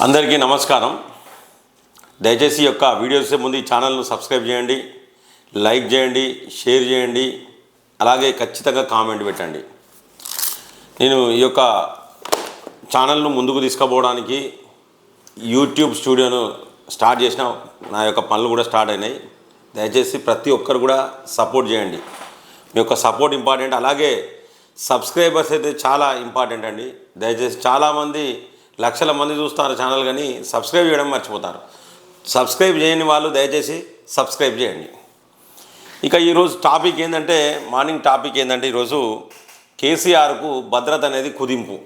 అందరికీ నమస్కారం. దయచేసి యొక్క వీడియోస్ ముందు ఈ ఛానల్ను సబ్స్క్రైబ్ చేయండి, లైక్ చేయండి, షేర్ చేయండి, అలాగే ఖచ్చితంగా కామెంట్ పెట్టండి. నేను ఈ యొక్క ఛానల్ను ముందుకు తీసుకుపోవడానికి యూట్యూబ్ స్టూడియోను స్టార్ట్ చేసిన నా యొక్క పనులు కూడా స్టార్ట్ అయినాయి. దయచేసి ప్రతి ఒక్కరు కూడా సపోర్ట్ చేయండి. మీ యొక్క సపోర్ట్ ఇంపార్టెంట్. అలాగే సబ్స్క్రైబర్స్ అయితే చాలా ఇంపార్టెంట్ అండి. దయచేసి చాలామంది లక్షల మంది చూస్తారు ఛానల్, కానీ సబ్స్క్రైబ్ చేయడం మర్చిపోతారు. సబ్స్క్రైబ్ చేయని వాళ్ళు దయచేసి సబ్స్క్రైబ్ చేయండి. ఇక ఈరోజు టాపిక్ ఏంటంటే, మార్నింగ్ టాపిక్ ఏంటంటే, ఈరోజు కేసీఆర్కు భద్రత అనేది కుదింపు.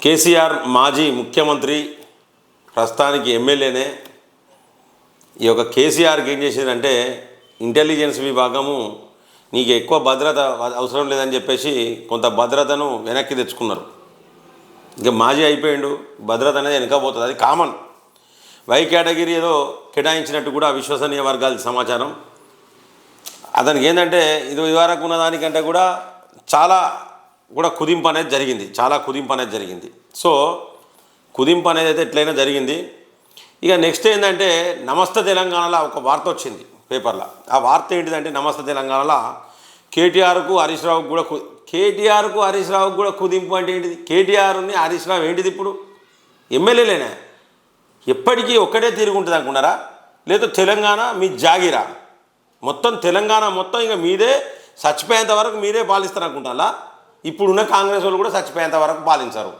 కేసీఆర్ మాజీ ముఖ్యమంత్రి, ప్రస్తుతానికి ఎమ్మెల్యేనే. ఈ యొక్క కేసీఆర్కి ఏం చేసేదంటే, ఇంటెలిజెన్స్ విభాగము నీకు ఎక్కువ భద్రత అవసరం లేదని చెప్పేసి కొంత భద్రతను వెనక్కి తెచ్చుకున్నారు. ఇంకా మాజీ అయిపోయిండు, భద్రత అనేది వెనకపోతుంది, అది కామన్. వై కేటగిరీ ఏదో కేటాయించినట్టు కూడా విశ్వసనీయ వర్గాల సమాచారం. అతనికి ఏంటంటే ఇదివరకు ఉన్న దానికంటే కూడా చాలా కుదింపు అనేది జరిగింది. సో కుదింపు అనేది అయితే ఎట్లయినా జరిగింది. ఇక నెక్స్ట్ ఏంటంటే, నమస్తే తెలంగాణలో ఒక వార్త వచ్చింది పేపర్లో. ఆ వార్త ఏంటిదంటే, నమస్తే తెలంగాణలో కేటీఆర్కు హరీష్ రావుకు కూడా కుదింపు అంటే ఏంటిది? కేటీఆర్ని హరీష్ రావు ఏంటిది? ఇప్పుడు ఎమ్మెల్యేలేనా? ఎప్పటికీ ఒక్కటే తిరుగుంటుంది అనుకున్నారా? లేదా తెలంగాణ మీ జాగిరా? మొత్తం తెలంగాణ మొత్తం ఇక మీదే, చచ్చిపోయేంత వరకు మీరే పాలిస్తారు అనుకుంటారా? ఇప్పుడున్న కాంగ్రెస్ వాళ్ళు కూడా చచ్చిపోయేంత వరకు పాలించరు,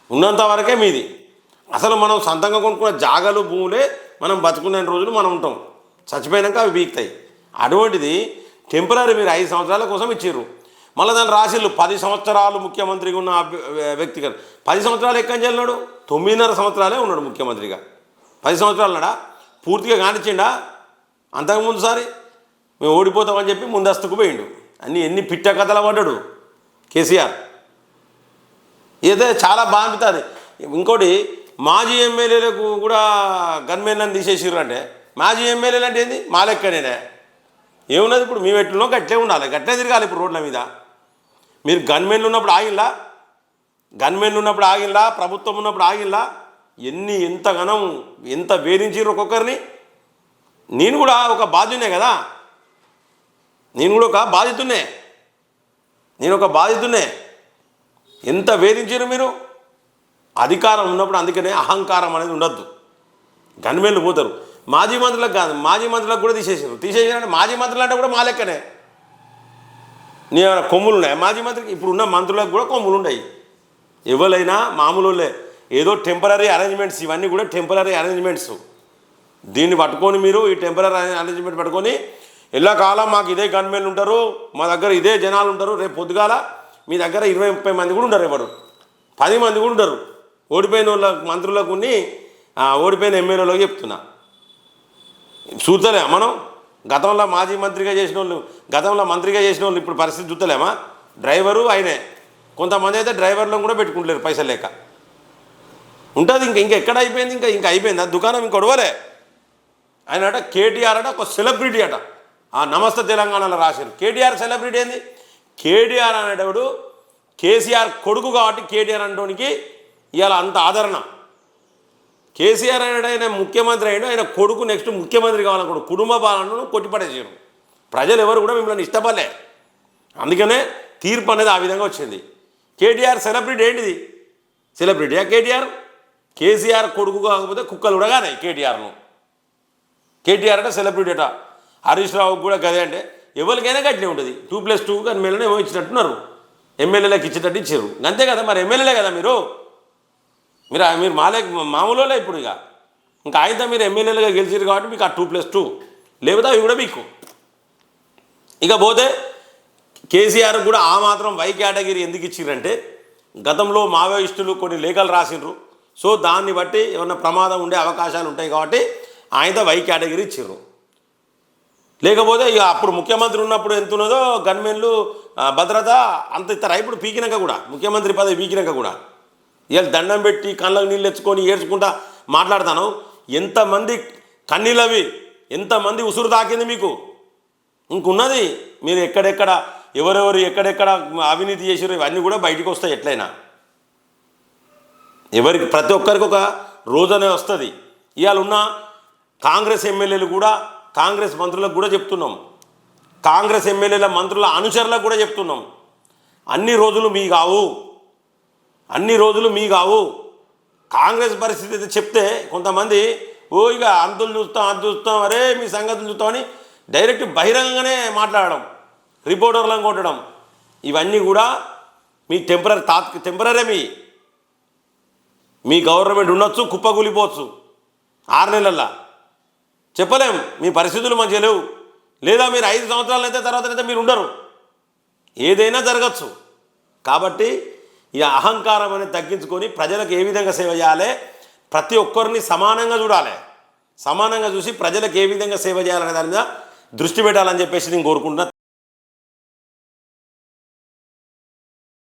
ఉన్నంత వరకే మీది. అసలు మనం సొంతంగా కొనుక్కున్న జాగాలు, భూములే మనం బతుకునే రోజులు మనం ఉంటాం, చచ్చిపోయాక అవి బీక్తాయి. అటువంటిది టెంపరీ మీరు 5 సంవత్సరాల కోసం ఇచ్చిర్రు. మళ్ళీ దాన్ని రాసిళ్ళు 10 సంవత్సరాలు ముఖ్యమంత్రిగా ఉన్న వ్యక్తి కదా. 10 సంవత్సరాలు ఎక్కడి నుంచి వెళ్ళినాడు? 9.5 సంవత్సరాలే ఉన్నాడు ముఖ్యమంత్రిగా. 10 సంవత్సరాలు ఉన్నాడా? పూర్తిగా కానిచ్చిండా? అంతకుముందు సారి మేము ఓడిపోతామని చెప్పి ముందస్తుకు పోయిండు. ఎన్ని పిట్ట కథలు పడ్డాడు కేసీఆర్. ఏదో చాలా బాగా అనిపిస్తుంది. ఇంకోటి, మాజీ ఎమ్మెల్యేలకు కూడా గన్మెన్లను తీసేసిర్రు. అంటే మాజీ ఎమ్మెల్యేలు అంటే ఏంది? మా లెక్కనేనే ఏమున్నది? ఇప్పుడు మేము ఎట్లున్నో గట్లే ఉండాలి, గట్లే తిరగాలి. ఇప్పుడు రోడ్ల మీద మీరు గన్మెన్లు ఉన్నప్పుడు ఆగిల్లా, ప్రభుత్వం ఉన్నప్పుడు ఆగిల్లా? ఎంత వేధించిర్రు ఒక్కొక్కరిని. నేను కూడా ఒక బాధ్యునే కదా, నేను ఒక బాధితున్నే. ఎంత వేధించారు మీరు. అధికారం ఉన్నప్పుడు అందుకనే అహంకారం అనేది ఉండద్దు. గన్మెన్లు పోతారు. మాజీ మంత్రులకు కాదు, మాజీ మంత్రులకు కూడా తీసేసారంటే మాజీ మంత్రులు అంటే కూడా మా లెక్కనే. నీ కొమ్ములు ఉన్నాయి మాజీ మంత్రికి. ఇప్పుడు ఉన్న మంత్రులకు కూడా కొమ్ములు ఉన్నాయి. ఎవరైనా మామూలులే, ఏదో టెంపరీ అరేంజ్మెంట్స్. ఇవన్నీ కూడా టెంపరీ అరేంజ్మెంట్స్. దీన్ని పట్టుకొని మీరు, ఈ టెంపరీ అరేంజ్మెంట్ పట్టుకొని ఎల్లకాలం మాకు ఇదే గన్మెన్లు ఉంటారు, మా దగ్గర ఇదే జనాలు ఉంటారు, రేపు పొద్దుగాల మీ దగ్గర 20-30 మంది కూడా ఉండరు, ఎవరు 10 మంది కూడా ఉండరు. ఓడిపోయిన వాళ్ళ మంత్రులకు ఓడిపోయిన ఎమ్మెల్యేలకు చెప్తున్నా. చూస్తలే మనం గతంలో మాజీ మంత్రిగా చేసిన వాళ్ళు ఇప్పుడు పరిస్థితి చూస్తలేమా? డ్రైవరు ఆయనే. కొంతమంది అయితే డ్రైవర్లను కూడా పెట్టుకుంటలేరు పైసలు లేక. ఉంటుంది ఇంకెక్కడ అయిపోయింది? ఇంకా అయిపోయింది ఆ దుకాణం. ఇంకొడవలే ఆయన అట. కేటీఆర్ అట ఒక సెలబ్రిటీ అట. ఆ నమస్తే తెలంగాణలో రాశారు. కేటీఆర్ సెలబ్రిటీ ఏంది? కేటీఆర్ అనేటప్పుడు కేసీఆర్ కొడుకు కాబట్టి కేటీఆర్ అంటోనికి ఇవాళ అంత ఆదరణ. కేసీఆర్ అనేడు ఆయన ముఖ్యమంత్రి అయ్యాడు, ఆయన కొడుకు నెక్స్ట్ ముఖ్యమంత్రి కావాలనుకోడు. కుటుంబ పాలనను కొట్టిపడేసారు. ప్రజలు ఎవరు కూడా మిమ్మల్ని ఇష్టపడలే. అందుకనే తీర్పు అనేది ఆ విధంగా వచ్చింది. కేటీఆర్ సెలబ్రిటీ ఏంటిది? సెలబ్రిటీయా కేటీఆర్? కేసీఆర్ కొడుకు కాకపోతే కుక్కలు కూడా కానీ కేటీఆర్ అంటే సెలబ్రిటీ అట. హరీష్ రావుకి కూడా గదే. అంటే ఎవరికైనా గట్లే ఉంటుంది. 2+2 కానీ ఎమ్మెల్యేనే ఏమో ఇచ్చినట్టున్నారు, ఎమ్మెల్యేలకు ఇచ్చేటట్టు ఇచ్చారు. అంతే కదా, మరి ఎమ్మెల్యేలే కదా మీరు మామూలులే. ఇప్పుడు ఇంకా ఆయన మీరు ఎమ్మెల్యేలుగా గెలిచారు కాబట్టి మీకు ఆ 2+2, లేకపోతే అవి కూడా మీకు. ఇక పోతే కేసీఆర్ కూడా ఆ మాత్రం వై కేటగిరీ ఎందుకు ఇచ్చిర్రంటే, గతంలో మావోయిస్టులు కొన్ని లేఖలు రాసిండ్రు. సో దాన్ని బట్టి ఏమన్నా ప్రమాదం ఉండే అవకాశాలు ఉంటాయి కాబట్టి ఆయన వై కేటగిరీ ఇచ్చిర్రు. లేకపోతే ఇక అప్పుడు ముఖ్యమంత్రి ఉన్నప్పుడు ఎంత ఉన్నదో గన్మెన్లు భద్రత అంత ఇస్తారా? ఇప్పుడు పీకినాక కూడా, ముఖ్యమంత్రి పదవి పీకినాక కూడా ఇవాళ దండం పెట్టి కళ్ళకు నీళ్ళు తెచ్చుకొని ఏడ్చుకుంటా మాట్లాడతాను. ఎంతమంది కన్నీళ్ళవి, ఎంతమంది ఉసురు తాకింది మీకు. ఇంకున్నది మీరు ఎక్కడెక్కడ ఎవరెవరు ఎక్కడెక్కడ అవినీతి చేసారో ఇవన్నీ కూడా బయటకు వస్తాయి ఎట్లయినా. ఎవరికి ప్రతి ఒక్కరికి ఒక రోజనే వస్తుంది. ఇవాళ ఉన్న కాంగ్రెస్ ఎమ్మెల్యేలు కూడా, కాంగ్రెస్ మంత్రులకు కూడా చెప్తున్నాం, కాంగ్రెస్ ఎమ్మెల్యేల మంత్రుల అనుచరులకు కూడా చెప్తున్నాం, అన్ని రోజులు మీ కావు, అన్ని రోజులు మీ కావు. కాంగ్రెస్ పరిస్థితి అయితే చెప్తే కొంతమంది ఇక అంతులు చూస్తాం, అది చూస్తాం, అరే మీ సంగతులు చూస్తామని డైరెక్ట్ బహిరంగంగానే మాట్లాడడం, రిపోర్టర్లను కొట్టడం, ఇవన్నీ కూడా మీ టెంపరీ మీ గవర్నమెంట్ ఉండొచ్చు, కుప్పకూలిపోవచ్చు 6 నెలల్లో, చెప్పలేం. మీ పరిస్థితులు మంచిగా లేవు, లేదా మీరు 5 సంవత్సరాలు అయితే తర్వాత మీరు ఉండరు, ఏదైనా జరగచ్చు. కాబట్టి ఈ అహంకారం అనేది తగ్గించుకొని ప్రజలకు ఏ విధంగా సేవ చేయాలి, ప్రతి ఒక్కరిని సమానంగా చూడాలి, సమానంగా చూసి ప్రజలకు ఏ విధంగా సేవ చేయాలనే దాని మీద దృష్టి పెట్టాలని చెప్పేసి నేను కోరుకుంటున్నా.